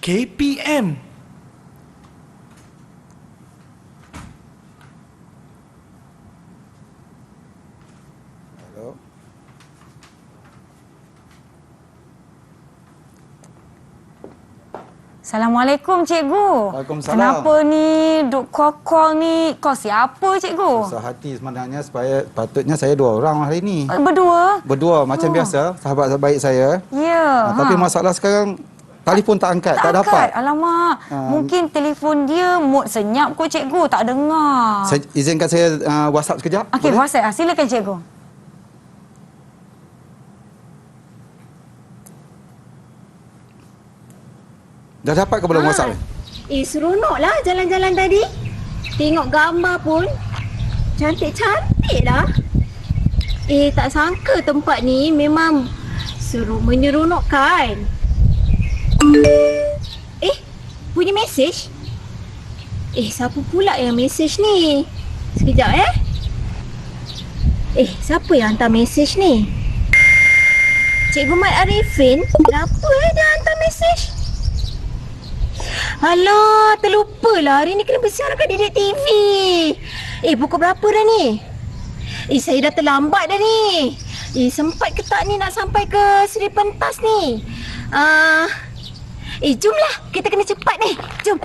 KPM. Hello. Assalamualaikum, cikgu. Waalaikumsalam. Kenapa ni duk call ni? Kau siapa, cikgu? Susah hati sebenarnya patutnya saya 2 orang hari ni. Berdua? Berdua macam biasa, sahabat baik saya. Ya. Tapi masalah sekarang telefon tak angkat, tak dapat. Alamak. Mungkin telefon dia mood senyap kot, cikgu. Tak dengar. Izinkan saya WhatsApp sekejap. Okey, boleh? WhatsApp. Silakan, cikgu. Dah dapat ke belum WhatsApp? Seronoklah jalan-jalan tadi. Tengok gambar pun cantik-cantik lah. Tak sangka tempat ni memang menyeronokkan. Bunyi mesej? Siapa pula yang mesej ni? Sekejap siapa yang hantar mesej ni? Cikgu Mat Arifin? Kenapa dia hantar mesej? Alah, terlupalah. Hari ni kena bersiar kat Didik TV. Pukul berapa dah ni? Saya dah terlambat dah ni. Sempat ke tak ni nak sampai ke Seri Pentas ni? Jomlah. Kita kena cepat ni. Jom.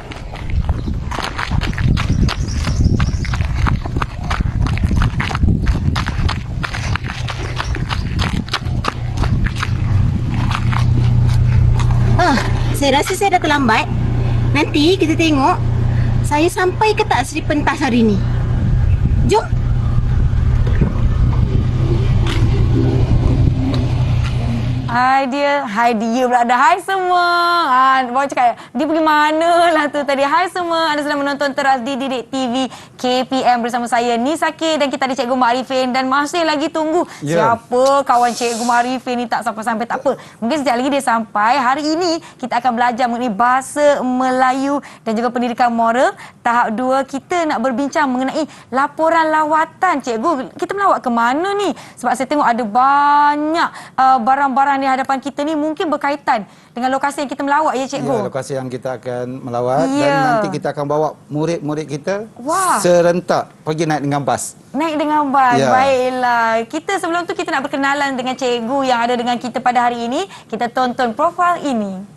Saya rasa saya dah terlambat. Nanti kita tengok saya sampai ke tak Seri Pentas hari ni. Jom. Hai dia pula dah. Hai semua. Baru cakap dia pergi mana lah tu tadi. Hai semua. Anda sedang menonton teras di Didik TV KPM bersama saya Nisa K dan kita ada Cikgu Mat Arifin dan masih lagi tunggu siapa kawan Cikgu Mat Arifin ni. Tak sampai-sampai tak apa. Mungkin sekejap lagi dia sampai. Hari ini kita akan belajar mengenai bahasa Melayu dan juga pendidikan moral tahap 2. Kita nak berbincang mengenai laporan lawatan. Cikgu, kita melawat ke mana ni? Sebab saya tengok ada banyak barang-barang di hadapan kita ni mungkin berkaitan dengan lokasi yang kita melawat ya, cikgu. Ya, lokasi yang kita akan melawat dan nanti kita akan bawa murid-murid kita serentak pergi naik dengan bas. Naik dengan bas. Baiklah. Kita sebelum tu kita nak berkenalan dengan cikgu yang ada dengan kita pada hari ini. Kita tonton profil ini.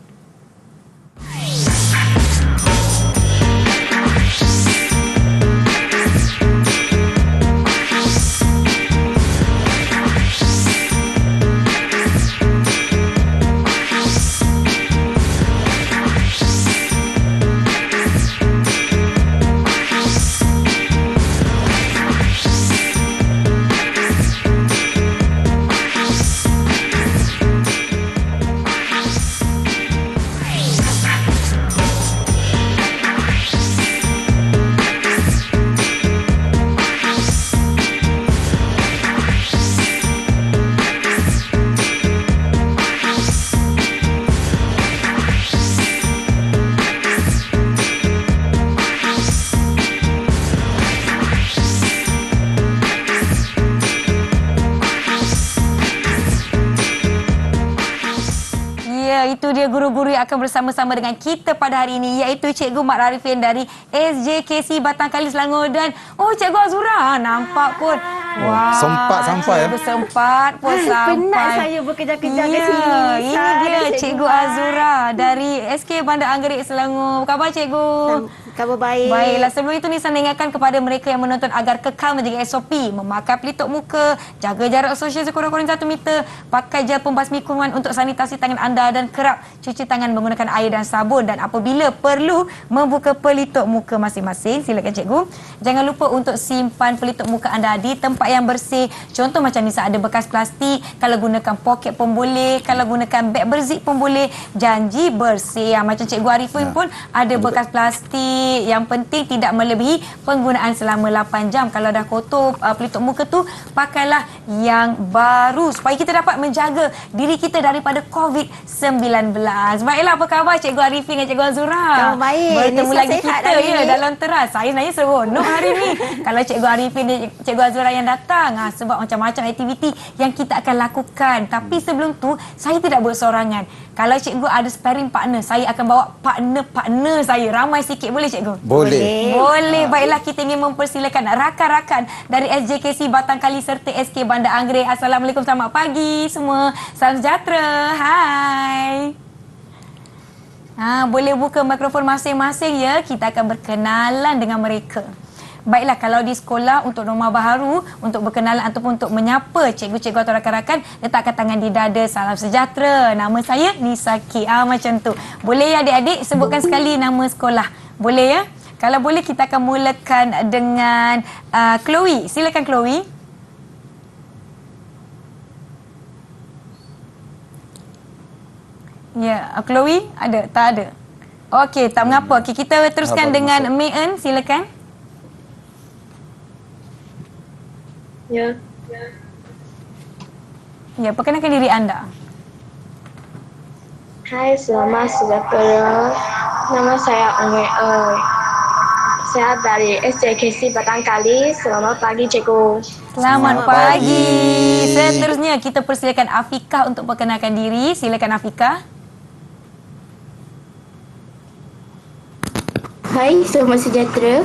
Itu dia guru-guru yang akan bersama-sama dengan kita pada hari ini, iaitu Cikgu Mat Arifin dari SJKC Batang Kali Selangor dan Cikgu Azura. Nampak pun. Wah, sempat sampai ya. Sempat pun sampai. Penat saya bekerja-kerja ke sini. Ini dia Cikgu Azura dari SK Bandar Anggerik Selangor. Apa khabar, Cikgu? Khabar baik. Baiklah, sebelum itu Nisa nak ingatkan kepada mereka yang menonton agar kekal menjaga SOP, memakai pelitup muka, jaga jarak sosial sekurang-kurangnya 1 meter, pakai gel pembasmi kurungan untuk sanitasi tangan anda dan kerap cuci tangan menggunakan air dan sabun, dan apabila perlu membuka pelitup muka masing-masing. Silakan, cikgu. Jangan lupa untuk simpan pelitup muka anda di tempat yang bersih. Contoh macam Nisa ada bekas plastik, kalau gunakan poket pun boleh, kalau gunakan beg berzip pun boleh. Janji bersih. Macam Cikgu Arifin pun ada bekas plastik. adik. Yang penting tidak melebihi penggunaan selama 8 jam. Kalau dah kotor pelitup muka tu, pakailah yang baru supaya kita dapat menjaga diri kita daripada COVID-19. Baiklah, apa khabar Cikgu Arifin dan Cikgu Azura? Khabar baik. Bertemu Nisa lagi sihat kita hari ni. dalam teras. Saya sebenarnya seronok hari ni. Kalau Cikgu Arifin dan Cikgu Azura yang datang, sebab macam-macam aktiviti yang kita akan lakukan. Tapi sebelum tu, saya tidak bersorangan. Kalau Cikgu ada sparring partner, saya akan bawa partner saya. Ramai sikit, boleh Cikgu? Boleh. Boleh. Baiklah, kita ingin mempersilakan rakan-rakan dari SJKC Batang Kali serta SK Bandar Anggerik. Assalamualaikum, selamat pagi semua. Salam sejahtera. Hai. Boleh buka mikrofon masing-masing ya. Kita akan berkenalan dengan mereka. Baiklah, kalau di sekolah untuk norma baharu, untuk berkenalan ataupun untuk menyapa cikgu-cikgu atau rakan-rakan, letakkan tangan di dada. Salam sejahtera. Nama saya Nisaki. Macam tu. Boleh ya adik-adik sebutkan sekali nama sekolah? Boleh ya? Kalau boleh kita akan mulakan dengan Chloe. Silakan Chloe. Ya, Chloe ada? Tak ada. Okey, tak mengapa. Okey, kita teruskan dengan Mayen. Silakan. Ya. Ya, perkenalkan diri anda. Hai, selamat sejahtera. Nama saya Ongwei Oi. Saya dari SJKC Batang Kali. Selamat pagi, Cikgu. Selamat Selamat pagi. pagi. Seterusnya kita persilakan Afika untuk perkenalkan diri. Silakan Afika. Hai, selamat sejahtera.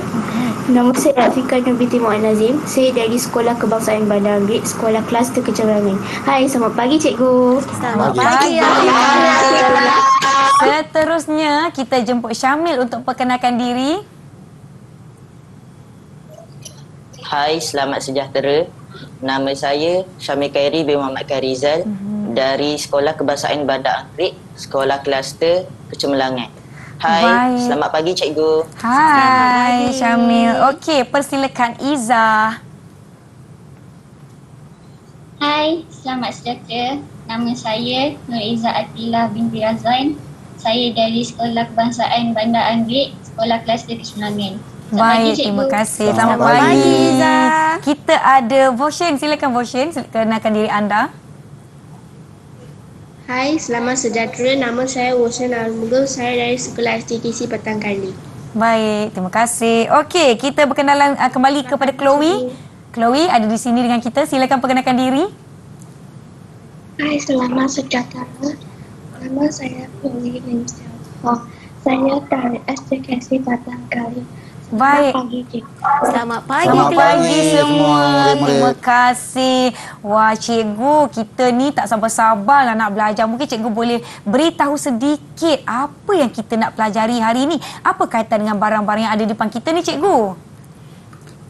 Nama saya Afika Nubiti Muhammad Nazim. Saya dari Sekolah Kebangsaan Bandar Anggerik, Sekolah Kluster Kecarangan. Hai, selamat pagi cikgu. Selamat Pagi. pagi. Seterusnya kita jemput Syamil untuk perkenalkan diri. Hai, selamat sejahtera. Nama saya Syamil Khairi bin Muhammad Kharizal dari Sekolah Kebangsaan Bandar Anggerik, Sekolah Kluster Kecemerlangan. Hai, Baik. selamat pagi cikgu. Hai Syamil. Okey, persilakan Iza. Hai, selamat sejahtera. Nama saya Nur Iza Atilah binti Razan. Saya dari Sekolah Kebangsaan Bandar Anggerik, Sekolah Kluster Kesunangan. Baik, terima kasih. Selamat Selamat pagi. pagi, Iza. Kita ada Voshen. Silakan Voshen, kenalkan diri anda. Hai, selamat sejahtera. Nama saya Wosen Al-Mughal. Saya dari Sekolah STTC Batang Kali. Baik, terima kasih. Okey, kita berkenalan kembali kepada Chloe. Chloe ada di sini dengan kita. Silakan perkenalkan diri. Hai, selamat sejahtera. Nama saya Chloe Lim Xiao. Saya dari SJKC Batang Kali. Baik. Selamat pagi, Cikgu. Selamat pagi. Selamat Selamat pagi pagi semua. semua murid-murid. Terima kasih. Wah, cikgu, kita ni tak sabar-sabarlah nak belajar. Mungkin cikgu boleh beritahu sedikit apa yang kita nak pelajari hari ni. Apa kaitan dengan barang-barang yang ada di depan kita ni, cikgu?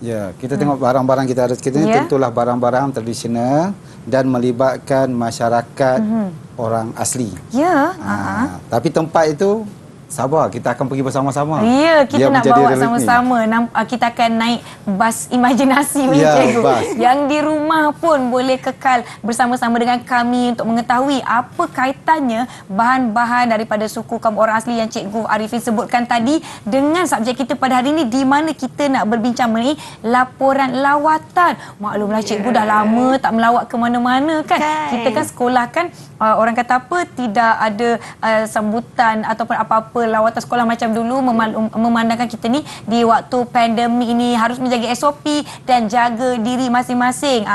Ya, kita tengok barang-barang kita ada sekitar ni Ya. tentulah barang-barang tradisional dan melibatkan masyarakat orang asli. Ya. Tapi tempat itu sabar, kita akan pergi bersama-sama. Ya, kita Biar nak menjadi bawa realiti. sama-sama. Kita akan naik bas imajinasi punya Ya, cikgu. bas. Yang di rumah pun boleh kekal bersama-sama dengan kami untuk mengetahui apa kaitannya bahan-bahan daripada suku kaum orang asli yang Cikgu Arifin sebutkan tadi dengan subjek kita pada hari ini, di mana kita nak berbincang mengenai laporan lawatan. Maklumlah cikgu dah lama tak melawat ke mana-mana kan. Kita kan sekolah kan orang kata apa, tidak ada sambutan ataupun apa-apa lawatan sekolah macam dulu, memandangkan kita ni di waktu pandemik ini harus menjaga SOP dan jaga diri masing-masing.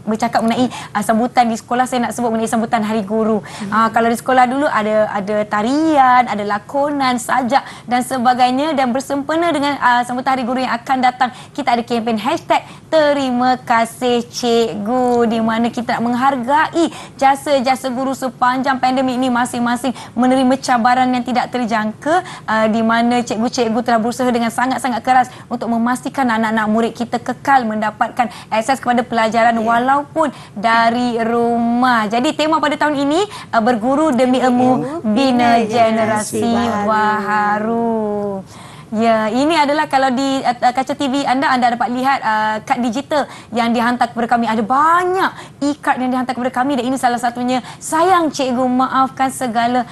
Bercakap mengenai sambutan di sekolah, saya nak sebut mengenai sambutan Hari Guru. Kalau di sekolah dulu ada tarian, ada lakonan, sajak dan sebagainya, dan bersempena dengan sambutan Hari Guru yang akan datang, kita ada kempen hashtag Terima Kasih Cikgu, di mana kita nak menghargai jasa-jasa guru sepanjang pandemik ini, masing-masing menerima cabaran yang tidak terjangka, di mana cikgu-cikgu telah berusaha dengan sangat-sangat keras untuk memastikan anak-anak murid kita kekal mendapatkan akses kepada pelajaran walaupun dari rumah. Jadi tema pada tahun ini berguru demi ilmu, bina generasi baharu. Ya, ini adalah kalau di kaca TV anda dapat lihat kad digital yang dihantar kepada kami. Ada banyak e-card yang dihantar kepada kami dan ini salah satunya. Sayang cikgu, maafkan segala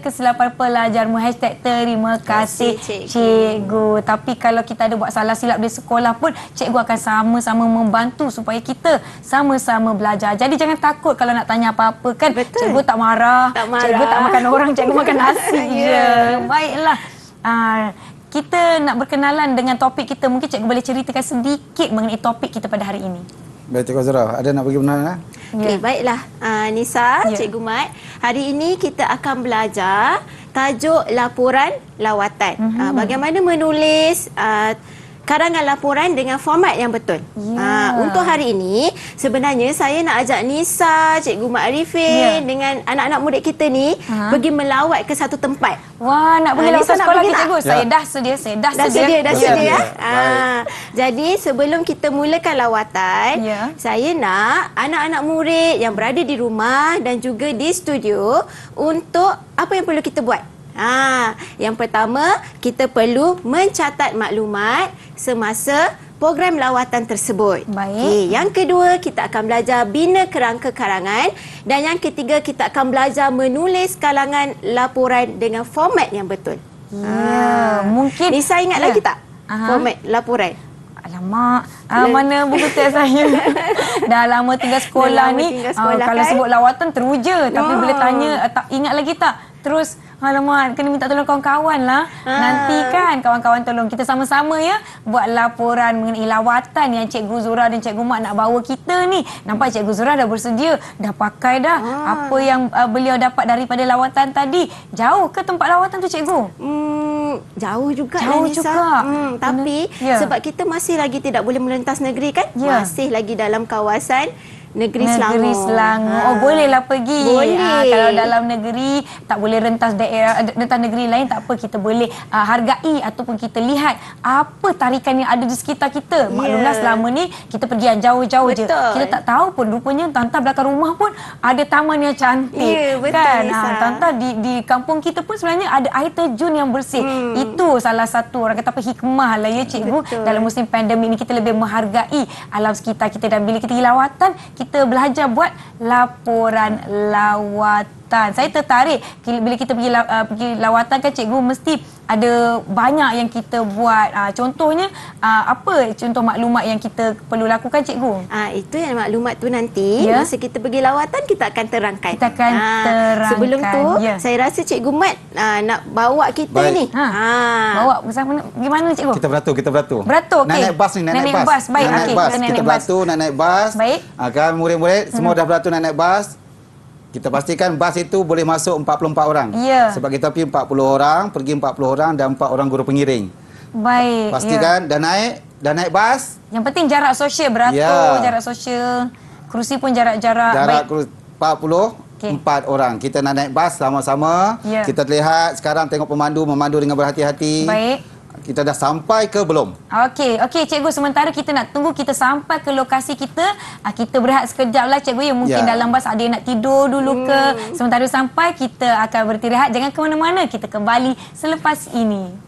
kesilapan pelajarmu. #terima kasih cikgu. Tapi kalau kita ada buat salah silap di sekolah pun, cikgu akan sama-sama membantu supaya kita sama-sama belajar. Jadi jangan takut kalau nak tanya apa-apa kan. Betul. Cikgu tak marah. Cikgu tak makan orang, cikgu makan nasi je. Baiklah. Kita nak berkenalan dengan topik kita. Mungkin cikgu boleh ceritakan sedikit mengenai topik kita pada hari ini. Baik, Cikgu Azura. Ada nak bagi penalaran? Okey, baiklah. Nisa, Cikgu Mat. Hari ini kita akan belajar tajuk laporan lawatan. Bagaimana menulis karangan laporan dengan format yang betul. Untuk hari ini, sebenarnya saya nak ajak Nisa, Cikgu Mat Arifin dengan anak-anak murid kita ni pergi melawat ke satu tempat. Wah, nak pergi lawatan sekolah ke cikgu? Saya dah sedia. Dah sedia. Jadi sebelum kita mulakan lawatan, saya nak anak-anak murid yang berada di rumah dan juga di studio untuk apa yang perlu kita buat. Yang pertama, kita perlu mencatat maklumat semasa program lawatan tersebut. Baik. Okay. Yang kedua, kita akan belajar bina kerangka karangan. Dan yang ketiga, kita akan belajar menulis karangan laporan dengan format yang betul. Mungkin. Nisa ingat lagi tak format laporan? Alamak, mana buku teks saya? Dah lama tinggal sekolah ni. Kalau kan? sebut lawatan teruja. Tapi bila tanya, ingat lagi tak? Terus, alamak, kena minta tolong kawan-kawan lah. Nanti kan kawan-kawan tolong kita sama-sama ya buat laporan mengenai lawatan yang Cikgu Zura dan Cikgu Mat nak bawa kita ni. Nampak Cikgu Zura dah bersedia, dah pakai dah apa yang beliau dapat daripada lawatan tadi. Jauh ke tempat lawatan tu Cikgu? Jauh juga. Tapi sebab kita masih lagi tidak boleh melintas negeri kan? Masih lagi dalam kawasan Negeri Selangor. Oh, bolehlah pergi. Boleh. Kalau dalam negeri tak boleh rentas daerah, rentas negeri lain tak apa, kita boleh hargai ataupun kita lihat apa tarikan yang ada di sekitar kita. Maklumlah selama ni kita pergi yang jauh-jauh je. Kita tak tahu pun rupanya tanta belakang rumah pun ada taman yang cantik. Betul, kan? Nisa. Di kampung kita pun sebenarnya ada air terjun yang bersih. Itu salah satu orang kata apa hikmah lah ya cikgu. Dalam musim pandemik ni kita lebih menghargai alam sekitar kita dan bila kita pergi lawatan kita belajar buat laporan lawatan. Saya tertarik bila kita pergi lawatan kan cikgu mesti ada banyak yang kita buat. Contohnya apa contoh maklumat yang kita perlu lakukan cikgu? Itu yang maklumat tu nanti masa kita pergi lawatan kita akan terangkan. Kita akan terangkan. Sebelum tu saya rasa Cikgu Mat nak bawa kita ni. Bawa bersama gimana cikgu? Kita beratur. Beratur okey. Nak naik bas ni, nak naik bas. Baik okey. Kita beratur nak naik bas. Baik. Kan murid-murid semua dah beratur nak naik bas. Kita pastikan bas itu boleh masuk 44 orang. Sebab kita pergi 40 orang, pergi 40 orang dan 4 orang guru pengiring. Baik. Pastikan dah naik bas. Yang penting jarak sosial beratur, jarak sosial. Kerusi pun jarak-jarak. Jarak 44 orang. Kita nak naik bas sama-sama. Kita lihat sekarang tengok memandu dengan berhati-hati. Baik. Kita dah sampai ke belum? Okey cikgu, sementara kita nak tunggu kita sampai ke lokasi kita, kita berehat sekejap lah cikgu ya. Mungkin dalam bas ada yang nak tidur dulu ke. Sementara sampai kita akan beristirahat. Jangan ke mana-mana, kita kembali selepas ini.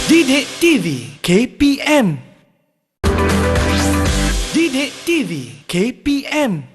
Didik TV KPM. Didik TV KPM.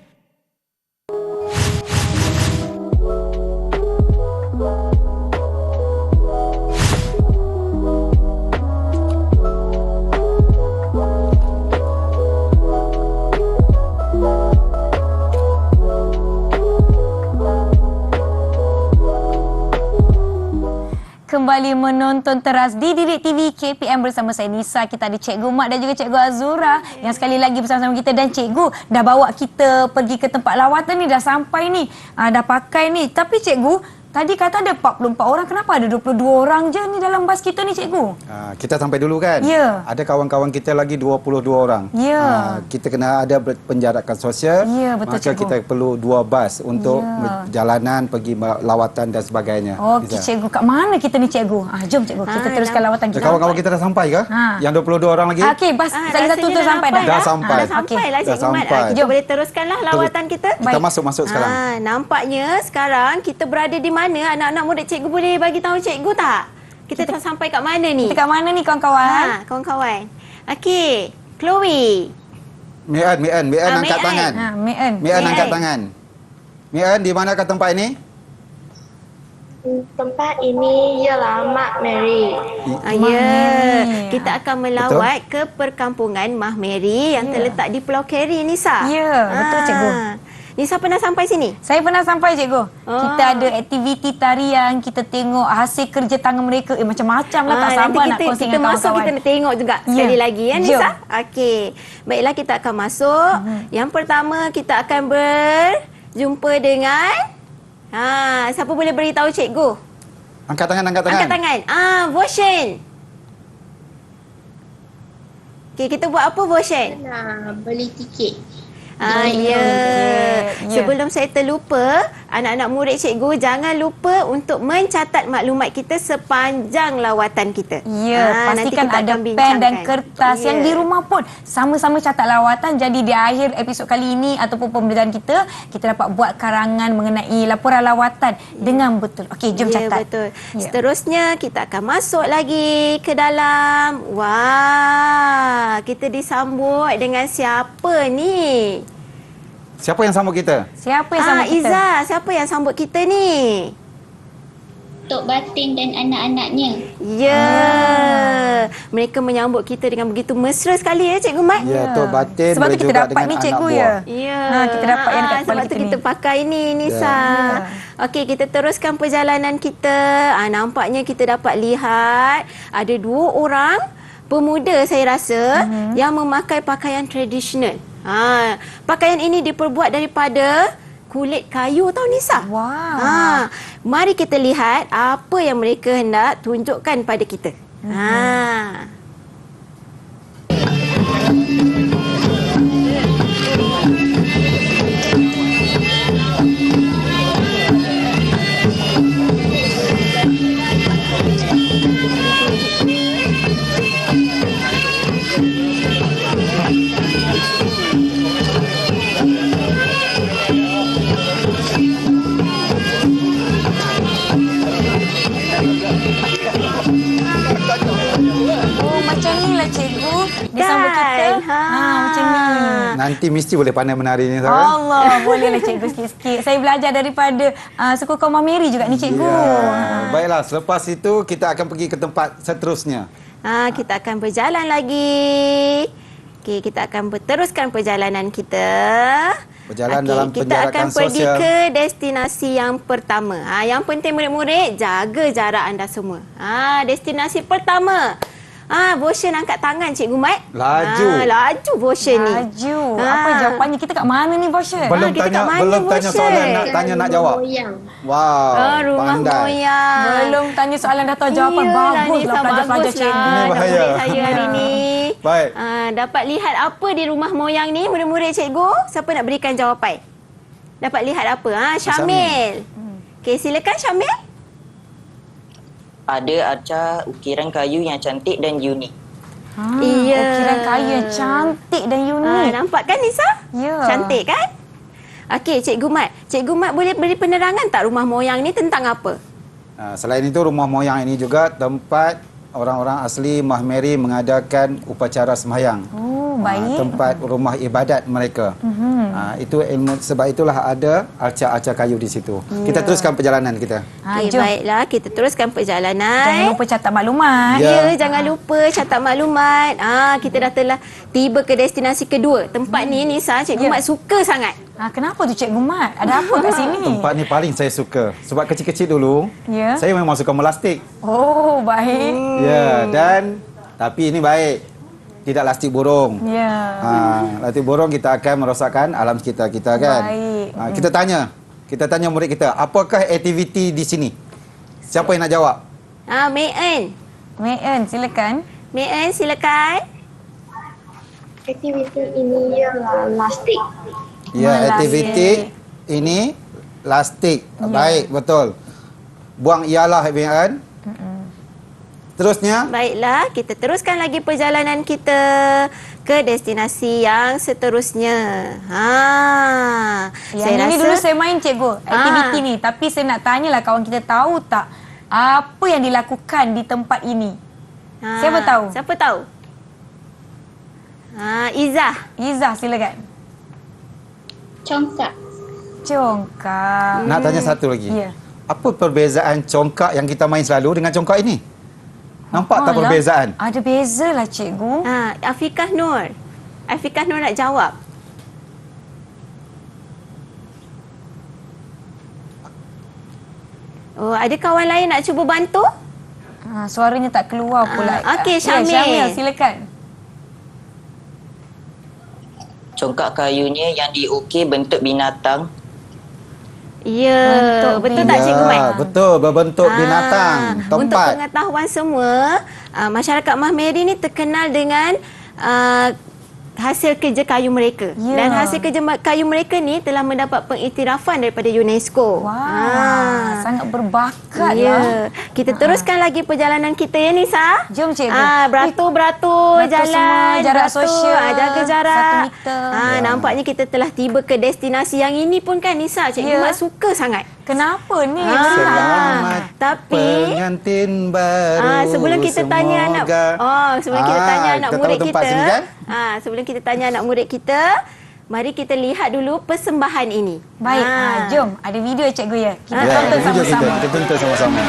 Kembali menonton teras di Didik TV KPM bersama saya Nisa. Kita ada Cikgu Mat dan juga Cikgu Azura yang sekali lagi bersama-sama kita. Dan Cikgu dah bawa kita pergi ke tempat lawatan ni, dah sampai ni, dah pakai ni. Tapi Cikgu, Tadi kata ada 44 orang, kenapa ada 22 orang je ni dalam bas kita ni cikgu? Kita sampai dulu kan? Ya. Ada kawan-kawan kita lagi 22 orang. Ya. Kita kena ada penjarakan sosial. Ya, betul, maka cikgu. kita perlu 2 bas untuk perjalanan, pergi lawatan dan sebagainya. Okey cikgu, kat mana kita ni cikgu? Jom cikgu, kita teruskan lawatan kita. Kawan-kawan kita dah sampai ke? Yang 22 orang lagi? Okey, bas lagi satu tu sampai dah. Dah sampai. Dah sampai lah Cikgu Mat. Kita boleh teruskanlah lawatan kita. Kita masuk sekarang. Nampaknya sekarang kita berada di mana? Anak-anak murid cikgu boleh bagi tahu cikgu tak? Kita telah sampai kat mana ni? Kita kat mana ni kawan-kawan? Kawan-kawan. Okey, Chloe. Mian angkat tangan. Mian angkat tangan. Mian, di manakah tempat ini? Tempat ini ialah Mak Mary. Kita akan melawat ke perkampungan Mah Mary yang terletak di Pulau Keri, Nisa. Ya, betul cikgu. Nisa pernah sampai sini? Saya pernah sampai cikgu. Kita ada aktiviti tarian, kita tengok hasil kerja tangan mereka. Macam-macam lah, tak sabar nak kongsi dengan kawan-kawan. Kita nak tengok juga sekali lagi ya Nisa. Okey. Baiklah, kita akan masuk. Yang pertama kita akan berjumpa dengan siapa boleh beritahu cikgu? Angkat tangan. Angkat tangan. Votion. Okey, kita buat apa Votion? Nak beli tiket. Sebelum saya terlupa, anak-anak murid cikgu jangan lupa untuk mencatat maklumat kita sepanjang lawatan kita. Pastikan ada pen dan kertas yang di rumah pun sama-sama catat lawatan. Jadi di akhir episod kali ini ataupun pembelajaran kita dapat buat karangan mengenai laporan lawatan dengan betul. Okey, jom catat. Betul. Seterusnya kita akan masuk lagi ke dalam. Wah, kita disambut dengan siapa ni? Siapa yang sambut kita? Siapa yang sambut kita? Iza, siapa yang sambut kita ni? Tok Batin dan anak-anaknya. Mereka menyambut kita dengan begitu mesra sekali ya Cikgu Mat. Tok Batin sebab tu kita dapat ni cikgu kita dapat yang dekat kepala sebab kita tu kita pakai ni Nisa. Okey, kita teruskan perjalanan kita. Nampaknya kita dapat lihat ada 2 orang pemuda saya rasa yang memakai pakaian tradisional. Pakaian ini diperbuat daripada kulit kayu tau Nisa. Mari kita lihat apa yang mereka hendak tunjukkan pada kita. Macam ni lah cikgu disambut kita. Macam ni. Nanti mesti boleh pandai menari ni. Allah, bolehlah cikgu sikit-sikit. Saya belajar daripada suku kaum Mah Mary juga ni cikgu. Baiklah, selepas itu kita akan pergi ke tempat seterusnya. Kita akan berjalan lagi. Okey, kita akan teruskan perjalanan kita. Berjalan dalam kita penjarakan akan pergi sosial. ke destinasi yang pertama. Yang penting murid-murid, jaga jarak anda semua. Destinasi pertama. Votion angkat tangan Cikgu Mat. Laju Votion ni. Laju. Apa jawapannya? Kita kat mana ni Votion? Belum tanya soalan, nak jawab. Wow, rumah moyang. Belum tanya soalan dah tahu jawapan. Baguslah pelajar-pelajar cikgu. Murid saya hari ni. Baik. Dapat lihat apa di rumah moyang ni murid-murid cikgu? Siapa nak berikan jawapan? Dapat lihat apa? Syamil. Okey, silakan Syamil. Ada arca ukiran kayu yang cantik dan unik. Ukiran kayu yang cantik dan unik. Nampak kan Nisa? Cantik kan? Okey, Cikgu Mat. Cikgu Mat boleh beri penerangan tak rumah moyang ni tentang apa? Selain itu, rumah moyang ini juga tempat orang-orang asli Mah Mary mengadakan upacara sembahyang. Baik. Tempat rumah ibadat mereka. Itu ilmu, sebab itulah ada arca-arca kayu di situ. Kita teruskan perjalanan kita. Baiklah, kita teruskan perjalanan. Jangan lupa catat maklumat. Jangan lupa catat maklumat. Kita dah telah tiba ke destinasi kedua. Tempat ni Nisa, Cikgu Mat suka sangat. Kenapa tu Cikgu Mat? Ada apa kat sini? Tempat ni paling saya suka. Sebab kecil-kecil dulu, saya memang suka melastik. Baik. Dan tapi ini baik. Tidak lastik burung. Lastik burung kita akan merosakkan alam kita kan. Baik. Kita tanya Kita tanya murid kita, apakah aktiviti di sini? Siapa yang nak jawab? Mei En. Mei En, silakan. Mei En, silakan. Aktiviti ini ialah lastik. Ya, aktiviti ini lastik. Baik, betul. Buang ialah, Mei En. Terusnya? Baiklah, kita teruskan lagi perjalanan kita ke destinasi yang seterusnya. Yang ini dulu saya main cikgu, aktiviti ni. Tapi saya nak tanyalah kawan kita tahu tak apa yang dilakukan di tempat ini? Siapa tahu? Siapa tahu? Izzah. Izzah, silakan. Congkak. Congkak. Nak tanya satu lagi. Ya. Apa perbezaan congkak yang kita main selalu dengan congkak ini? Nampak tak perbezaan? Ada beza lah cikgu. Afikah Nur. Afikah Nur nak jawab. Oh, ada kawan lain nak cuba bantu? Suaranya tak keluar pula. Okey, Syamil. Ya, Syamil, silakan. Congkak kayunya yang diukir bentuk binatang. Ya, betul tak Cikgu Mat? Betul, berbentuk binatang, tempat. Untuk pengetahuan semua, masyarakat Mahmeri ni terkenal dengan hasil kerja kayu mereka. Ya. Dan hasil kerja kayu mereka ni telah mendapat pengiktirafan daripada UNESCO. Wah, sangat berbakat Ya. lah. Kita teruskan lagi perjalanan kita ya Nisa. Jom cikgu. Beratur-beratur jalan. Semua, jarak sosial. Jaga jarak. 1 meter. Nampaknya kita telah tiba ke destinasi yang ini pun kan Nisa. Cikgu Mat suka sangat. Kenapa ni? Selamat tapi pengantin baru. sebelum kita tanya anak sebelum kita tanya anak murid kita. Sini, kan? Sebelum kita tanya anak murid kita, mari kita lihat dulu persembahan ini. Baik, jom. Ada video cikgu ya. Kita Ya, tonton video sama-sama. kita tonton sama-sama.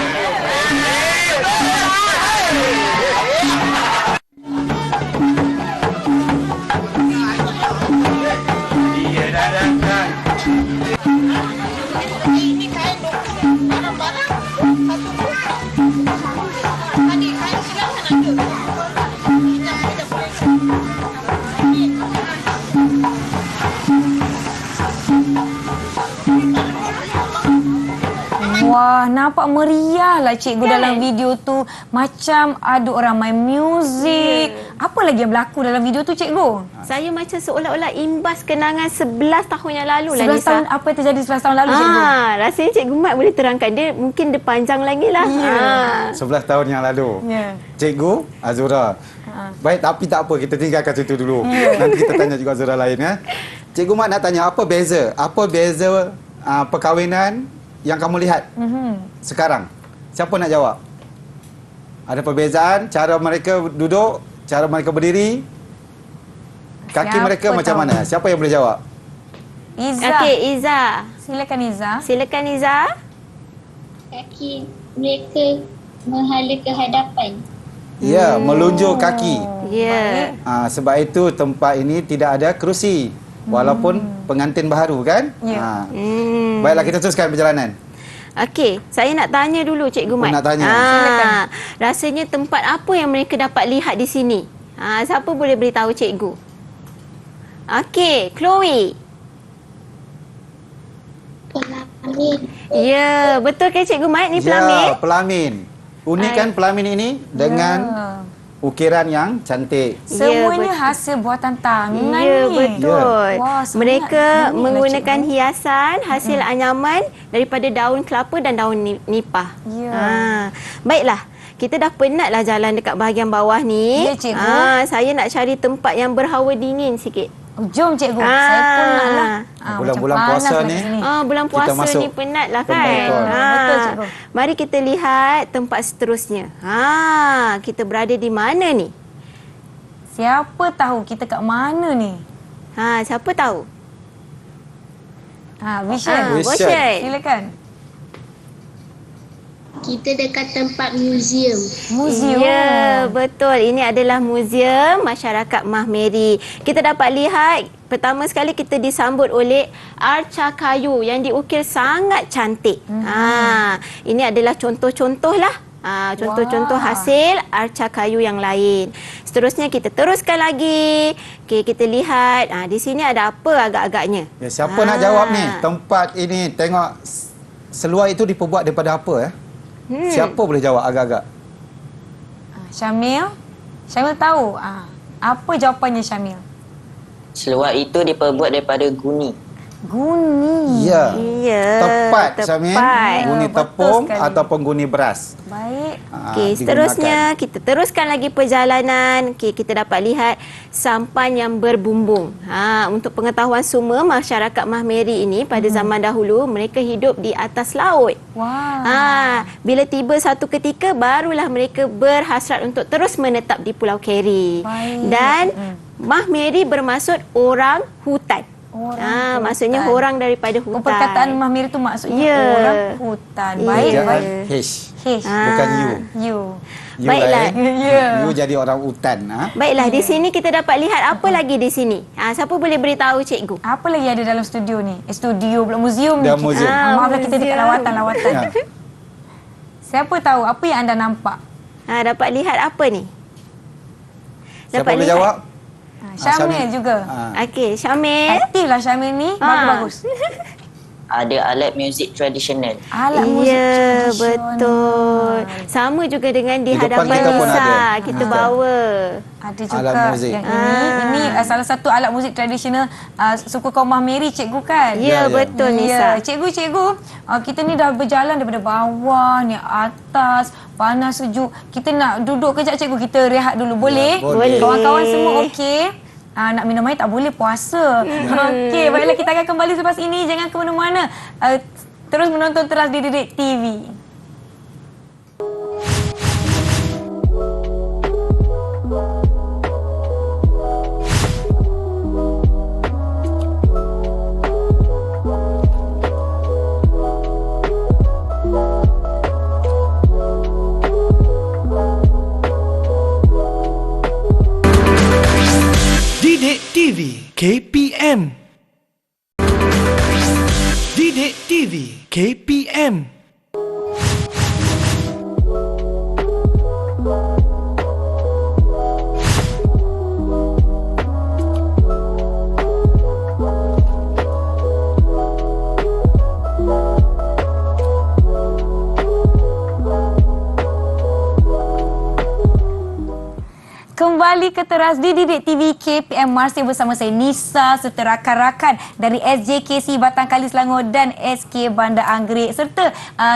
Wah, nampak meriah lah cikgu dalam video tu. Macam ada orang main muzik. Apa lagi yang berlaku dalam video tu cikgu? Saya macam seolah-olah imbas kenangan 11 tahun yang lalu lah 11 Nisa. tahun, apa yang terjadi 11 tahun lalu cikgu? Rasanya Cikgu Mat boleh terangkan. Mungkin dia panjang lagi lah. 11 tahun yang lalu. Ya. Cikgu Azura. Baik, tapi tak apa, kita tinggalkan situ dulu. Nanti kita tanya juga Azura lain ya. Cikgu Mat nak tanya apa beza perkahwinan yang kamu lihat sekarang? Siapa nak jawab? Ada perbezaan cara mereka duduk, cara mereka berdiri, kaki mereka macam mana? Siapa yang boleh jawab? Izzah. Okey, Izzah. Silakan Izzah. Silakan Izzah. Kaki mereka menghala ke hadapan. Ya, melunjuk kaki. Ya. Sebab itu tempat ini tidak ada kerusi. Walaupun pengantin baru kan? Ya. Baiklah, kita teruskan perjalanan. Okey, saya nak tanya dulu Cikgu Mat. Nak tanya. Silakan. Rasanya tempat apa yang mereka dapat lihat di sini? Siapa boleh beritahu Cikgu? Okey, Chloe. Pelamin. Ya, betul ke Cikgu Mat ni pelamin? Ya, pelamin. Unik kan pelamin ini dengan ukiran yang cantik. Semuanya hasil buatan tangan Ya, ni. betul. Wah, sangat Mereka unik lah, menggunakan cikgu. hiasan hasil anyaman daripada daun kelapa dan daun nipah. Ya. Baiklah, kita dah penatlah jalan dekat bahagian bawah ni. Ya, cikgu. Saya nak cari tempat yang berhawa dingin sikit. Jom cikgu, saya pun naklah. Bulan-bulan macam puasa panas ni. kat sini. Bulan Kita puasa masuk ni penatlah kan. betul. Betul, cikgu. Mari kita lihat tempat seterusnya. Kita berada di mana ni? Siapa tahu kita kat mana ni? Siapa tahu? Vision. Vision. Silakan. Kita dekat tempat muzium. Muzium. Ya, betul. Ini adalah Muzium Masyarakat Mahmeri. Kita dapat lihat, pertama sekali kita disambut oleh arca kayu yang diukir sangat cantik. Ini adalah contoh-contoh lah Contoh-contoh hasil arca kayu yang lain. Seterusnya kita teruskan lagi. Okey, kita lihat di sini ada apa agak-agaknya. Ya, siapa nak jawab ni? Tempat ini tengok seluar itu diperbuat daripada apa Siapa boleh jawab agak-agak? Syamil? Syamil tahu. Apa jawapannya Syamil? Seluar itu diperbuat daripada guni. Guni. Ya. Tepat, Syamil. Guni betul tepung sekali. ataupun guni beras. Baik. Okey, seterusnya kita teruskan lagi perjalanan. Okey, kita dapat lihat sampan yang berbumbung. Untuk pengetahuan semua, masyarakat Mahmeri ini pada zaman dahulu mereka hidup di atas laut. Wah. Bila tiba satu ketika barulah mereka berhasrat untuk terus menetap di Pulau Keri. Baik. Dan Mahmeri bermaksud orang hutan. Maksudnya orang daripada hutan. Perkataan Mahmir itu maksudnya Ya. orang hutan. Baik, Jangan baik. H. H. Bukan you. You. You Baiklah. Ya. You jadi orang hutan. Baiklah, di sini kita dapat lihat apa lagi di sini. Siapa boleh beritahu cikgu? Apa lagi ada dalam studio ni? Studio pula, muzium ni. Dalam muzium. Maaflah kita dekat muzium. lawatan. Ya. Siapa tahu apa yang anda nampak? Dapat lihat apa ni? Siapa boleh jawab? Syamil juga. Okey, Syamil. Aktiflah Syamil ni. Bagus-bagus. Ada alat muzik tradisional. Alat muzik Ya, tradisional. betul. Sama juga dengan di Di depan hadapan kita pun Nisa. ada. Kita bawa. Ada juga Alat muzik. yang ini salah satu alat muzik tradisional suku kaum Mahmeri, cikgu kan? Ya, Ya. betul Nisa. Cikgu, kita ni dah berjalan daripada bawah ni atas, panas sejuk. Kita nak duduk kejap cikgu, kita rehat dulu. Boleh? Ya, boleh. Kawan-kawan semua okey? Nak minum air tak boleh, puasa. Okey, baiklah kita akan kembali selepas ini. Jangan ke mana-mana. Terus menonton Teras di Didik TV. Didik TV KPM. Didik TV KPM. Kembali ke Teras di Didik TV KPM, masih bersama saya Nisa serta rakan-rakan dari SJKC Batang Kali Selangor dan SK Bandar Anggerik serta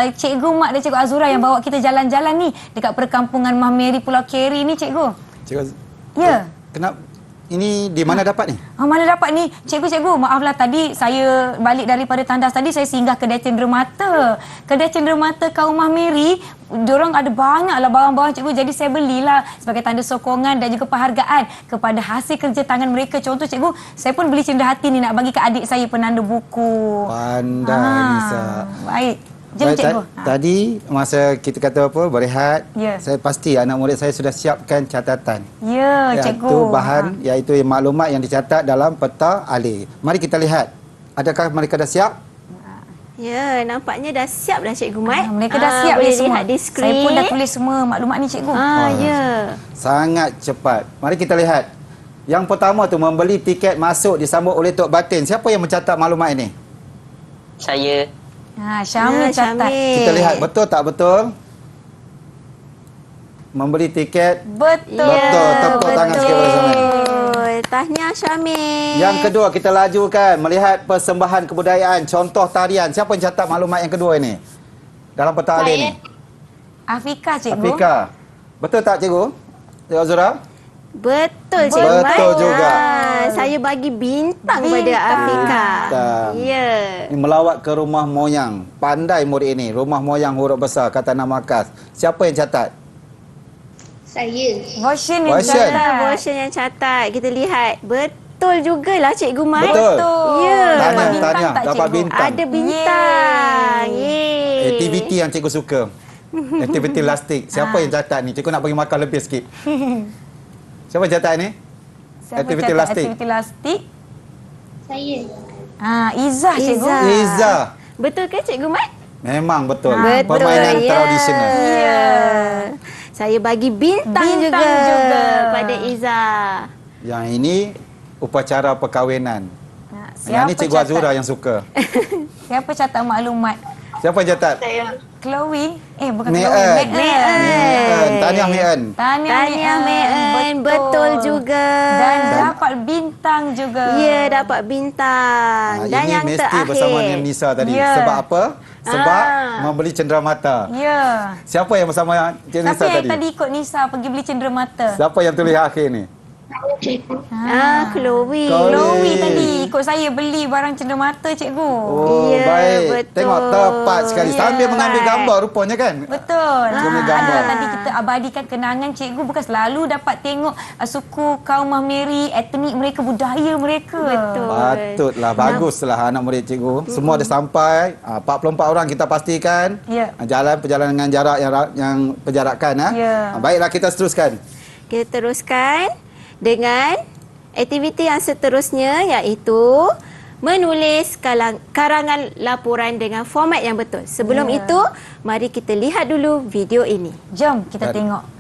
Cikgu Mak dan Cikgu Azura yang bawa kita jalan-jalan ni dekat perkampungan Mahmeri Pulau Keri ni, Cikgu. Cikgu, Ya. kenapa? Ini di mana dapat ni? Mana dapat ni? Cikgu, maaflah tadi saya balik daripada tandas tadi, saya singgah kedai cenderamata. Kedai cenderamata kaum Mahmeri, diorang ada banyaklah barang-barang cikgu. Jadi saya belilah sebagai tanda sokongan dan juga penghargaan kepada hasil kerja tangan mereka. Contoh cikgu, saya pun beli cenderahati ni nak bagi ke adik saya penanda buku. Pandai, Nisa. Baik. Jom Baik, cikgu. Tadi masa kita kata apa berehat, Ya. saya pasti anak murid saya sudah siapkan catatan. Ya, cikgu. Iaitu bahan, iaitu maklumat yang dicatat dalam peta alih. Mari kita lihat. Adakah mereka dah siap? Ya, nampaknya dah siap dah Cikgu Mat. Mereka dah siap boleh dia semua. lihat di skrin. Saya pun dah tulis semua maklumat ni cikgu. Ya. Sangat cepat. Mari kita lihat. Yang pertama tu membeli tiket masuk disambut oleh Tok Batin. Siapa yang mencatat maklumat ini? Saya. Syamil catat. Kita lihat betul tak betul? Membeli tiket. Betul. Betul. Tepuk tangan sikit pada sana. Tahniah Syamil. Yang kedua kita lajukan melihat persembahan kebudayaan, contoh tarian. Siapa yang catat maklumat yang kedua ini? Dalam peta alih ni. Afika cikgu. Afika. Betul tak cikgu? Cikgu Azura? Betul Cikgu Mat. Betul juga. Saya bagi bintang pada Afika. Bintang. Ya. Ini melawat ke rumah moyang. Pandai murid ini. Rumah moyang huruf besar, kata nama khas. Siapa yang catat? Saya. Version yang Version. catat. Version yang catat. Kita lihat. Betul jugalah Cikgu Mat. Betul. Ya. Dapat bintang Tahniah, tak, dapat cikgu? bintang. Ada bintang. Yeay. Aktiviti yang cikgu suka. Aktiviti lastik. Siapa yang catat ni? Cikgu nak bagi makan lebih sikit. Siapa yang catat ni? Siapa Aktiviti catat lastik. Aktiviti lastik. Saya. Izzah cikgu. Izzah. Izzah. Betul ke Cikgu Mat? Memang betul. Betul. Permainan tradisional. Ya. Saya bagi bintang juga pada Iza. Yang ini upacara perkahwinan. Yang Siapa ni Cikgu Azura yang suka. Siapa catat maklumat? Siapa yang catat? Saya. Chloe? Bukan Mean. Chloe. Mean. Tahniah Mean. Tahniah Mean. Betul juga. Dan dapat bintang juga. Ya, dapat bintang. Dan ini yang mesti terakhir. bersama dengan Nisa tadi. Ya. Sebab apa? Sebab membeli cenderamata. Ya. Siapa yang bersama Cik Nisa Siapa yang tadi? tadi ikut Nisa pergi beli cenderamata? Siapa yang tulis akhir ni? Chloe. Chloe tadi ikut saya beli barang cenderamata, cikgu. Oh, Ya, baik. betul. Tengok tepat sekali. Ya, Sambil mengambil baik. gambar rupanya kan? Betul. Ambil gambar. Adalah tadi kita abadikan kenangan cikgu, bukan selalu dapat tengok suku kaum Mahmeri, etnik mereka, budaya mereka. Betul. Patutlah, baguslah anak murid cikgu. Semua dah sampai. 44 orang kita pastikan. Ya. Jalan perjalanan dengan jarak yang penjarakan. Ya. Baiklah, kita teruskan. Kita teruskan dengan aktiviti yang seterusnya, iaitu menulis karangan laporan dengan format yang betul. Sebelum itu, mari kita lihat dulu video ini. Jom kita tengok.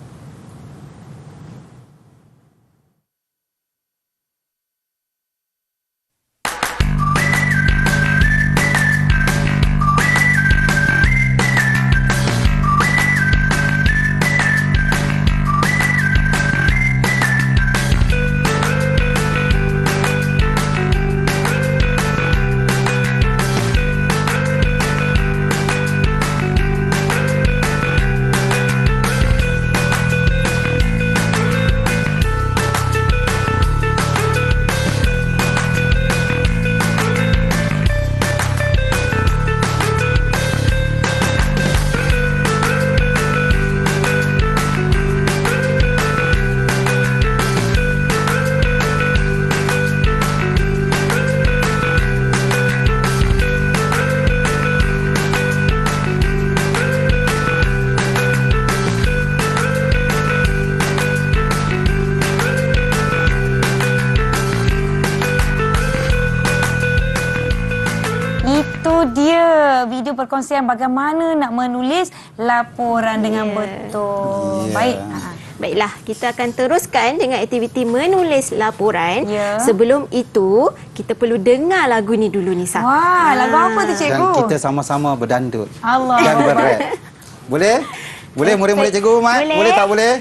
Video perkongsian bagaimana nak menulis laporan dengan betul. Baik. Baiklah, kita akan teruskan dengan aktiviti menulis laporan. Ya. Sebelum itu, kita perlu dengar lagu ni dulu, Nisa. Wah, lagu apa tu cikgu? Dan kita sama-sama berdandut. Allah. Dan berrap. Boleh? Boleh murid-murid cikgu Mat? Boleh tak boleh?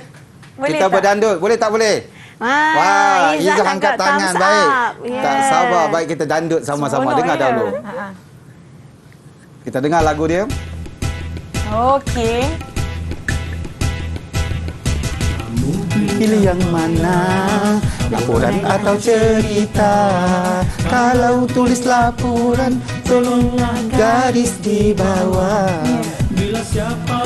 Boleh Kita tak? berdandut. Boleh tak boleh? Wah, Izzah angkat tangan. thumbs Baik. up. Tak sabar. Baik, kita dandut sama-sama. Seronok Dengar ya. dahulu. Kita dengar lagu dia. Okey. Pilih yang mana, laporan atau cerita. Kalau tulis laporan, tolonglah garis di bawah. Bila siapa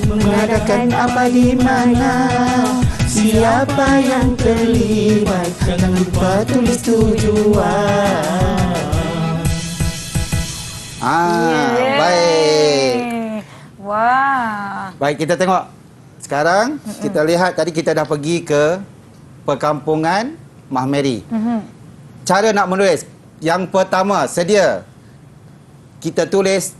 mengadakan apa di mana, siapa yang terlibat, jangan lupa tulis tujuan. Baik. Wah. Baik, kita tengok. Sekarang kita lihat tadi kita dah pergi ke perkampungan Mahmeri. Cara nak menulis. Yang pertama, sedia. Kita tulis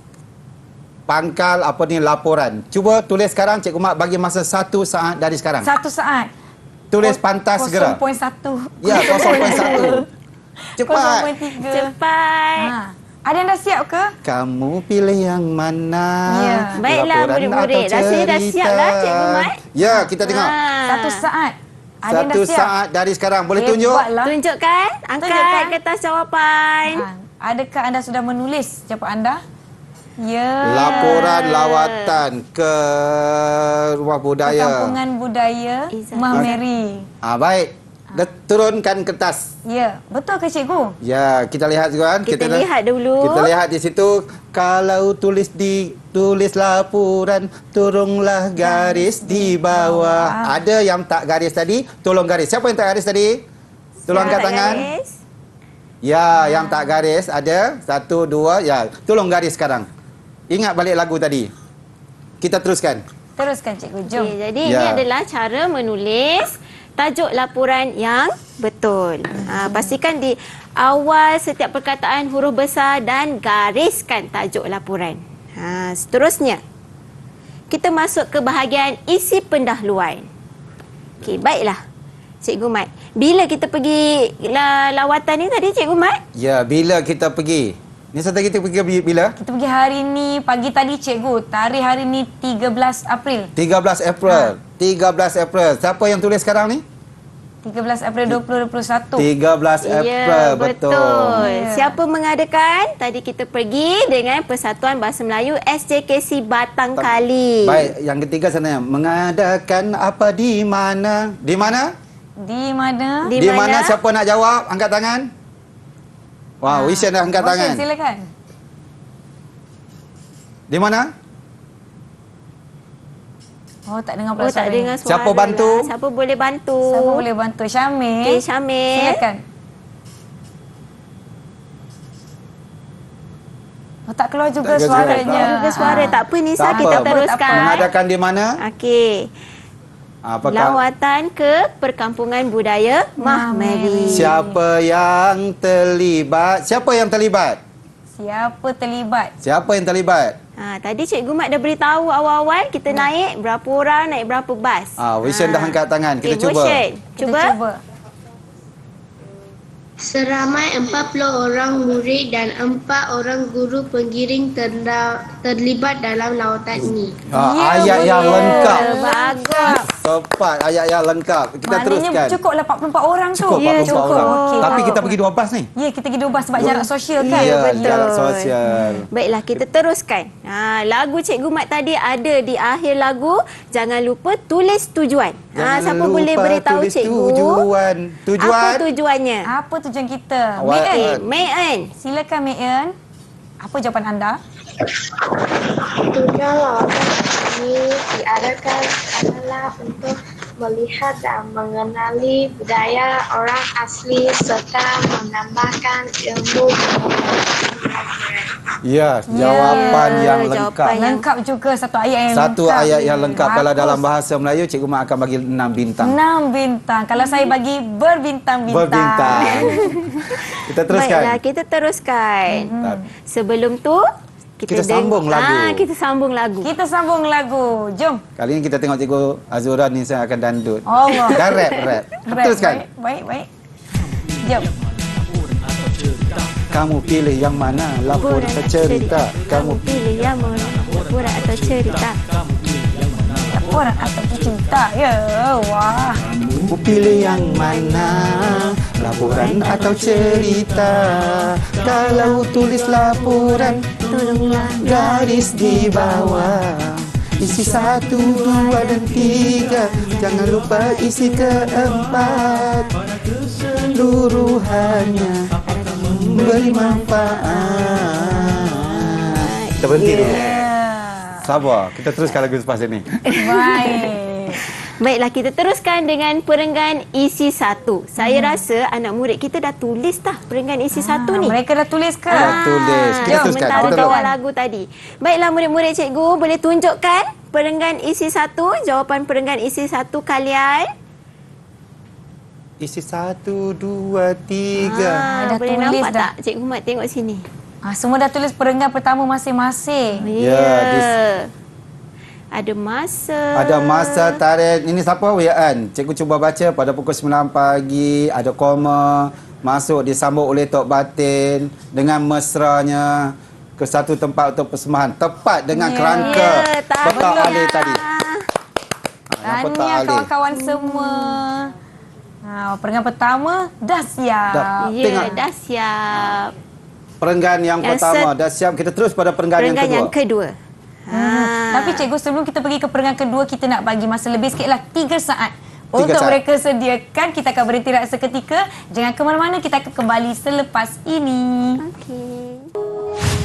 pangkal laporan. Cuba tulis sekarang, Cikgu Mat bagi masa 1 saat dari sekarang. 1 saat. Tulis pantas segera. 0.1. Ya, 0.1. Cepat. 0.3. Cepat. Ada yang dah siap ke? Kamu pilih yang mana? Ya. Baiklah, Laporan murid-murid. atau Rasanya dah cerita? siap lah, Cikgu Mat. Ya, kita tengok. 1 saat. Ada yang 1 dah siap? saat dari sekarang. Boleh tunjuk? Hebatlah. Tunjukkan. Angkat Tunjukkan. kertas jawapan. Adakah anda sudah menulis jawapan anda? Ya. Laporan lawatan ke rumah budaya. Perkampungan budaya Mahmeri. Baik. Turunkan kertas. Ya, betul ke cikgu? Ya, kita lihat juga kan. Kita lihat dulu. Kita lihat di situ. Kalau tulis laporan, turunlah garis di bawah. Ada yang tak garis tadi, tolong garis. Siapa yang tak garis tadi? Tolong angkat tangan. Garis. Ya, yang tak garis ada. 1, 2, ya. Tolong garis sekarang. Ingat balik lagu tadi. Kita teruskan. Teruskan cikgu, jom. Okay, jadi ini adalah cara menulis tajuk laporan yang betul. Pastikan awal setiap perkataan huruf besar dan gariskan tajuk laporan. Seterusnya, kita masuk ke bahagian isi pendahuluan. Okey, baiklah. Cikgu Mat, bila kita pergi lawatan ni tadi Cikgu Mat? Ya, bila kita pergi? Ni tadi kita pergi bila? Kita pergi hari ni, pagi tadi cikgu. Tarikh hari ni 13 April. 13 April. 13 April. Siapa yang tulis sekarang ni? 13 April 2021. 13 April, Ya, betul. Ya. Siapa mengadakan? Tadi kita pergi dengan Persatuan Bahasa Melayu SJKC Batang Kali. Baik, yang ketiga sana. Mengadakan apa di mana? Di mana? Di mana? Di mana? Siapa nak jawab? Angkat tangan. Wah, Wishen dah angkat tangan. Silakan. Di mana? Oh, tak dengar pula tak dengar suara. Siapa bantu? Lah. Siapa boleh bantu? Siapa boleh bantu? Syamil. Okey, Syamil. Silakan. Oh, tak keluar juga Tak keluar suaranya. Tak juga suara. Tak apa Nisa, Tak kita apa. teruskan. Mengadakan di mana? Okey. Apakah? Lawatan ke Perkampungan Budaya Mahmeri. Siapa yang terlibat? Siapa yang terlibat? Siapa terlibat? Siapa yang terlibat? Tadi Cikgu Mat dah beritahu awal-awal kita naik berapa orang, naik berapa bas. Wishen dah angkat tangan. Kita Okey, cuba. Wishen, Kita cuba. Seramai 40 orang murid dan 4 orang guru pengiring terlibat dalam lawatan ini. Ayat yang lengkap. Bagus. Tepat, ayat yang lengkap. Kita Maknanya teruskan. cukuplah 44 orang tu. Cukup 44 orang. Okey, Tapi cukup. kita pergi 2 bas ni. Ya, kita pergi 2 bas sebab jarak sosial kan. Ya, betul. jarak sosial. Baiklah, kita teruskan. Lagu Cikgu Mat tadi ada di akhir lagu. Jangan lupa tulis tujuan. Siapa boleh beritahu tulis Cikgu? Tujuan. Apa tujuannya? Apa tujuan kita? Okey, Mayan. Silakan Mayan. Apa jawapan anda? Tujuan lawatan ini diadakan adalah untuk melihat dan mengenali budaya orang asli serta menambahkan ilmu Ya, jawapan yang lengkap. Lengkap juga satu ayat yang Satu lengkap. ayat yang lengkap. Kalau Bagus. dalam bahasa Melayu, Cikgu Mak akan bagi 6 bintang. 6 bintang. Kalau saya bagi berbintang-bintang. Berbintang. Kita teruskan. Baiklah, kita teruskan. Sebelum tu, Kita sambung lagu. Kita sambung lagu. Kita sambung lagu. Jom. Kali ini kita tengok Cikgu Azura ni saya akan dandut. Allah. Dan rap. Teruskan. Baik. Jom. Kamu pilih yang mana? Lapor atau cerita? Kamu pilih yang mana? Laporan atau cerita? Laporan atau cerita? Ya, wah. Kamu pilih yang mana? Laporan atau cerita? Kalau tulis laporan, Tolonglah garis di bawah. Isi 1, 2 dan 3. Jangan lupa isi keempat. Keseluruhannya memberi manfaat. Kita berhenti dulu. Sabar, kita teruskan lagu selepas ini. Baik. Baiklah, kita teruskan dengan perenggan isi 1. Saya rasa anak murid kita dah tulis dah perenggan isi 1 ni. Mereka dah tulis ke? Dah tulis. Kita Jom, teruskan. mentara Kita kawal lagu tadi. Baiklah murid-murid cikgu, boleh tunjukkan perenggan isi 1, jawapan perenggan isi 1 kalian. Isi 1, 2, 3. dah Boleh tulis nampak dah. tak? Cikgu Mat tengok sini. Semua dah tulis perenggan pertama masing-masing. Ya. Ada masa. Ada masa, tarikh. Ini siapa? Wian. Cikgu cuba baca pada pukul 9 pagi. Ada koma. Masuk disambut oleh Tok Batin. Dengan mesranya ke satu tempat untuk persembahan. Tepat dengan kerangka petak alih tadi. Yang petak Tahniah alih. kawan-kawan semua. Perenggan pertama dah siap. Ya, Tengok. dah siap. Perenggan yang pertama dah siap. Kita terus pada perenggan yang kedua. Tapi cikgu, sebelum kita pergi ke perenggan kedua, kita nak bagi masa lebih sikitlah 3 saat. 3 Untuk saat. mereka sediakan. Kita akan berhenti rehat seketika. Jangan ke mana-mana, kita akan kembali selepas ini. Okey.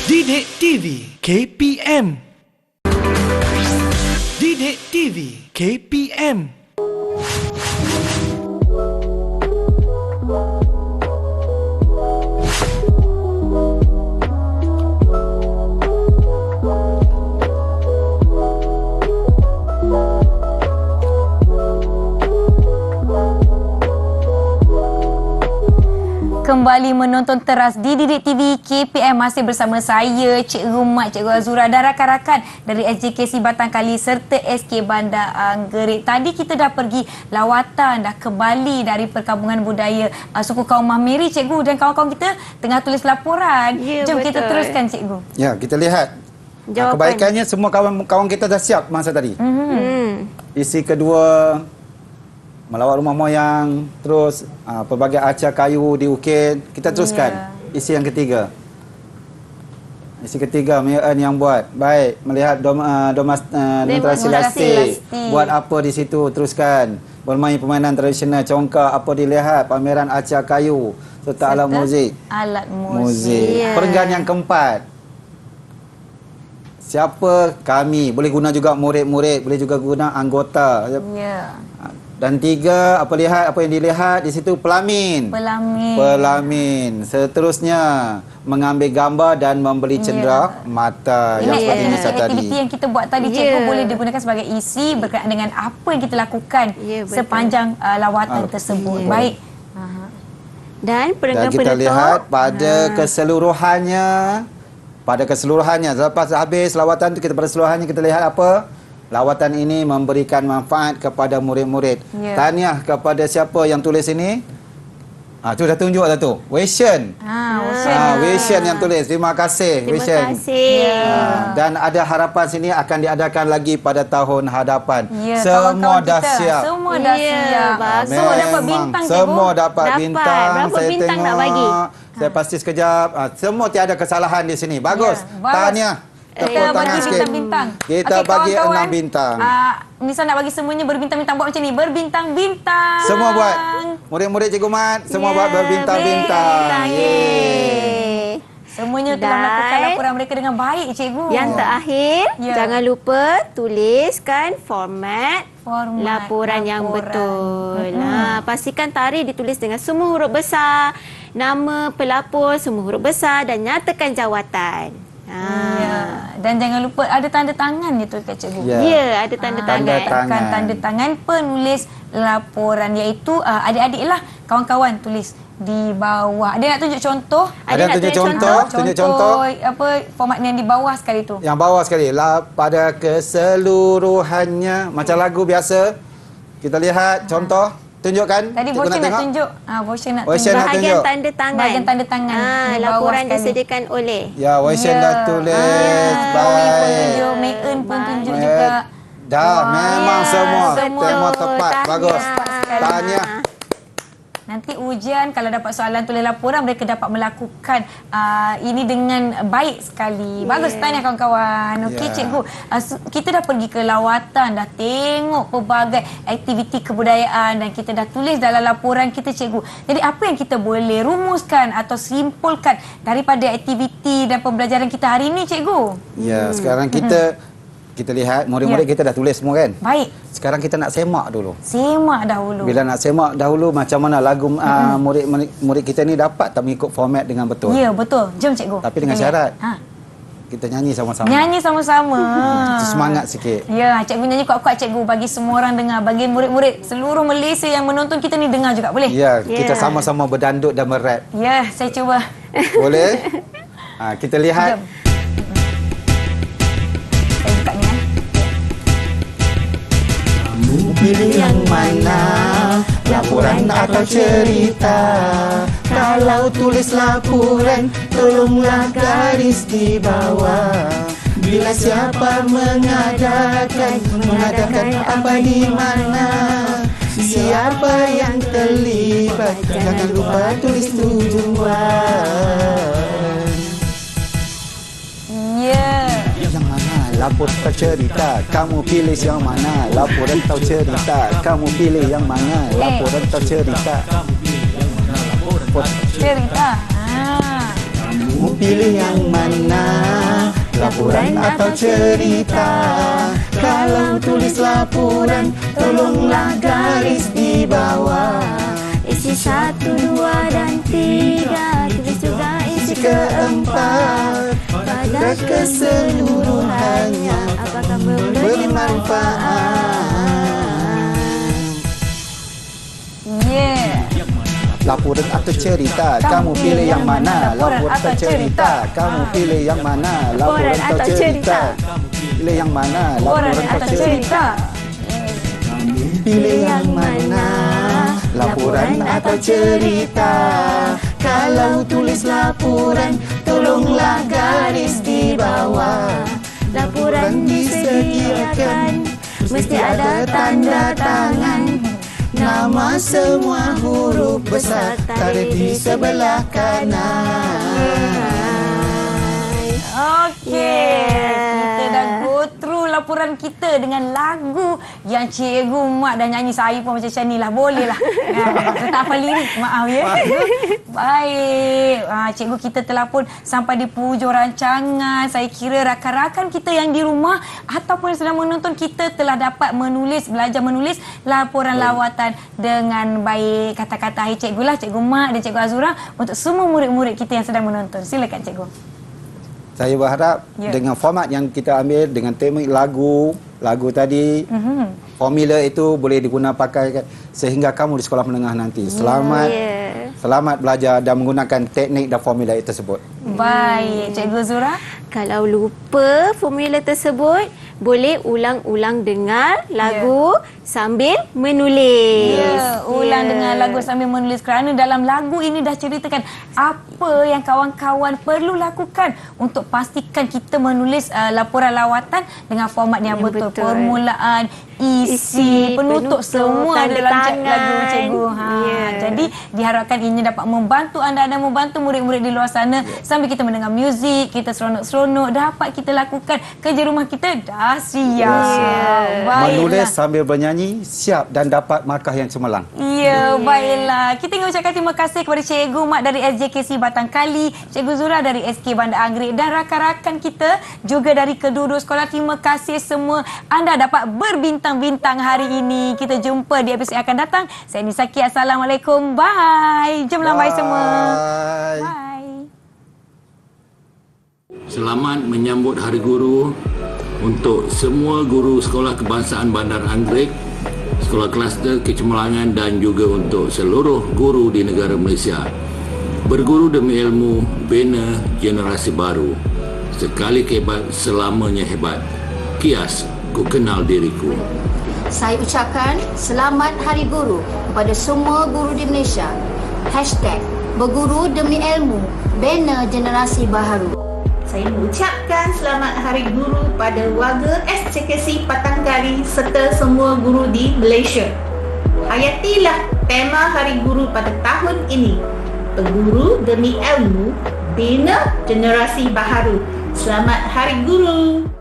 Didik TV KPM. Didik TV KPM. kembali menonton teras di Didik TV KPM. Masih bersama saya, Cikgu Mat, Cikgu Azura dan rakan-rakan dari SJKC Batang Kali serta SK Bandar Anggerik. Tadi kita dah pergi lawatan, dah kembali dari Perkampungan Budaya suku kaum Mahmiri, Cikgu, dan kawan-kawan kita tengah tulis laporan. Jom kita teruskan, Cikgu. Ya, kita lihat. Kebaikannya semua kawan-kawan kita dah siap masa tadi. Isi kedua, melawat rumah moyang, terus pelbagai arca kayu diukir. Kita teruskan. Isi yang ketiga. Isi ketiga, Mia Eun yang buat. Baik, melihat demonstrasi lastik. Buat apa di situ? Teruskan. Bermain permainan tradisional, congkak, apa dilihat? Pameran arca kayu serta alat muzik. Alat muzik. Perenggan yang keempat. Siapa? Kami. Boleh guna juga murid-murid, boleh juga guna anggota. Dan tiga, apa yang dilihat di situ? Pelamin. Seterusnya, mengambil gambar dan memberi cendera mata. Yang seperti ini tadi. Aktiviti yang kita buat tadi, Cikgu, boleh digunakan sebagai isi berkaitan dengan apa yang kita lakukan sepanjang lawatan tersebut. Baik. Dan kita lihat pada keseluruhannya, selepas habis lawatan itu, pada keseluruhannya kita lihat apa? Lawatan ini memberikan manfaat kepada murid-murid. Tahniah kepada siapa yang tulis ini? Tu dah tunjuk dah tu. Wei-Shen. Wei-Shen yang tulis. Terima kasih, Wei-Shen. Dan ada harapan sini akan diadakan lagi pada tahun hadapan. Semua dah siap. Semua dah siap. Semua dapat bintang, Cikgu. Semua dapat bintang. Berapa Saya bintang tengok. nak bagi? Saya pasti sekejap. Semua tiada kesalahan di sini. Bagus. Tahniah. Kita bagi bintang-bintang. Kita bagi 6 bintang. Nisa nak bagi semuanya berbintang-bintang. Buat macam ni. Berbintang-bintang. Semua buat. Murid-murid Cikgu Mat, semua buat berbintang-bintang. Semuanya telah melakukan laporan mereka dengan baik, Cikgu. Yang terakhir, jangan lupa tuliskan format laporan yang betul. Pastikan tarikh ditulis dengan semua huruf besar, nama pelapor semua huruf besar dan nyatakan jawatan. Dan jangan lupa ada tanda tangan itu kat Cikgu. Ada tanda tangan. Tekan tanda tangan penulis laporan, iaitu adik-adik lah, kawan-kawan tulis di bawah. Ada nak tunjuk contoh? Ada nak tunjuk contoh? Tunjuk contoh. Apa format yang di bawah sekali tu? Yang bawah sekali. Pada keseluruhannya, macam lagu biasa. Kita lihat contoh. Tunjukkan. Tadi Bosya nak tunjuk. Bosya nak tunjuk. Bahagian tanda tangan. Bahagian tanda tangan. Laporan disediakan oleh. Bosya dah tulis. Baik. Pun tunjuk. Mei Eun pun tunjuk juga. Memang semua tepat. Bagus. Tahniah. Nanti ujian, kalau dapat soalan tulis laporan, mereka dapat melakukan ini dengan baik sekali. Bagus, tahniah kawan-kawan. Okey, Cikgu. Kita dah pergi ke lawatan, dah tengok pelbagai aktiviti kebudayaan dan kita dah tulis dalam laporan kita, Cikgu. Jadi apa yang kita boleh rumuskan atau simpulkan daripada aktiviti dan pembelajaran kita hari ini, Cikgu? Sekarang kita lihat murid-murid kita dah tulis semua kan? Baik. Sekarang kita nak semak dulu. Semak dahulu. Bila nak semak dahulu, macam mana lagu murid kita ni dapat tak mengikut format dengan betul? Ya, betul. Jom, Cikgu. Tapi dengan syarat. Kita nyanyi sama-sama. Nyanyi sama-sama. Semangat sikit. Ya, Cikgu nyanyi kuat-kuat, Cikgu, bagi semua orang dengar. Bagi murid-murid seluruh Malaysia yang menonton kita ni dengar juga, boleh? Ya, kita sama-sama berdanduk dan merap. Ya, saya cuba. Boleh? Kita lihat. Jom. Saya buka ni. Pilih yang mana, laporan atau cerita? Kalau tulis laporan, tolonglah garis di bawah. Bila siapa mengadakan apa di mana? Siapa yang terlibat? Jangan lupa tulis tujuan. Yang mana? Lapor atau cerita? Kamu pilih yang mana? Laporan atau cerita? Kamu pilih yang mana? Laporan atau cerita? Cerita. Kamu pilih yang mana? Laporan atau cerita? Kalau tulis laporan, tolonglah garis di bawah. Isi 1, 2 dan 3. Tulis juga isi keempat. Pada keseluruhannya, apakah memberi manfaat? Laporan laporan atau cerita? Kamu pilih yang mana? Laporan atau cerita? Kamu pilih yang mana? Laporan atau cerita? Pilih yang mana? Laporan atau cerita? Pilih yang mana? Laporan atau cerita? Kalau tulis laporan, tolonglah garis di bawah. Laporan disediakan, mesti ada tanda tangan. Nama semua huruf besar tarik di sebelah kanan. Okey, kita dah go through laporan kita dengan lagu yang Cikgu Mak dah nyanyi. Saya pun macam ni lah, boleh lah. Saya tak hafal lirik, maaf ya. Baik, Cikgu kita telah pun sampai di hujung rancangan. Saya kira rakan-rakan kita yang di rumah ataupun yang sedang menonton, kita telah dapat belajar menulis laporan lawatan dengan baik. Kata-kata akhir Cikgu lah, Cikgu Mak dan Cikgu Azura untuk semua murid-murid kita yang sedang menonton. Silakan Cikgu. Saya berharap dengan format yang kita ambil, dengan tema lagu tadi, formula itu boleh digunakan pakai sehingga kamu di sekolah menengah nanti. Selamat belajar dan menggunakan teknik dan formula tersebut. Baik, Cikgu Zura. Kalau lupa formula tersebut, boleh ulang-ulang dengar lagu sambil menulis. Ulang dengar lagu sambil menulis kerana dalam lagu ini dah ceritakan apa yang kawan-kawan perlu lakukan untuk pastikan kita menulis laporan lawatan dengan format yang betul. Permulaan, isi, penutup semua ada dalam lagu Cikgu. Jadi diharapkan ini dapat membantu anda dan membantu murid-murid di luar sana sambil kita mendengar muzik, kita seronok-seronok, dapat kita lakukan kerja rumah kita dah siap. Menulis sambil bernyanyi siap dan dapat markah yang cemerlang. Ya, baiklah. Kita ingin ucapkan terima kasih kepada Cikgu Mak dari SJKC Batang Kali, Cikgu Zura dari SK Bandar Anggerik dan rakan-rakan kita juga dari kedua-dua sekolah. Terima kasih semua. Anda dapat berbintang-bintang hari ini. Kita jumpa di episod yang akan datang. Saya Nisaki. Assalamualaikum. Bye. Jom lambai semua. Bye. Selamat menyambut Hari Guru untuk semua guru Sekolah Kebangsaan Bandar Anggerik, Sekolah Kluster Kecemerlangan dan juga untuk seluruh guru di negara Malaysia. Berguru demi ilmu, bina generasi baru. Sekali hebat, selamanya hebat. Kias, ku kenal diriku. Saya ucapkan selamat Hari Guru kepada semua guru di Malaysia. #berguru demi ilmu, bina generasi baru. Saya mengucapkan selamat Hari Guru pada warga SJKC Batang Kali serta semua guru di Malaysia. Hayatilah tema Hari Guru pada tahun ini. Berguru demi ilmu, bina generasi baharu. Selamat Hari Guru.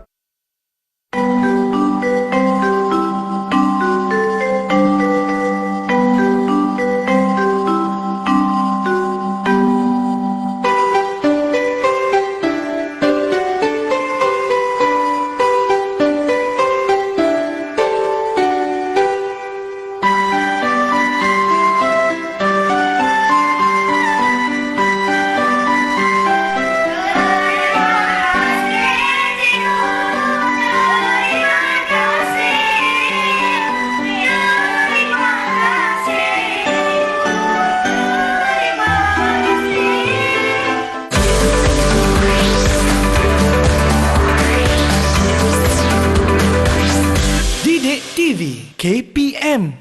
Didik TV KPM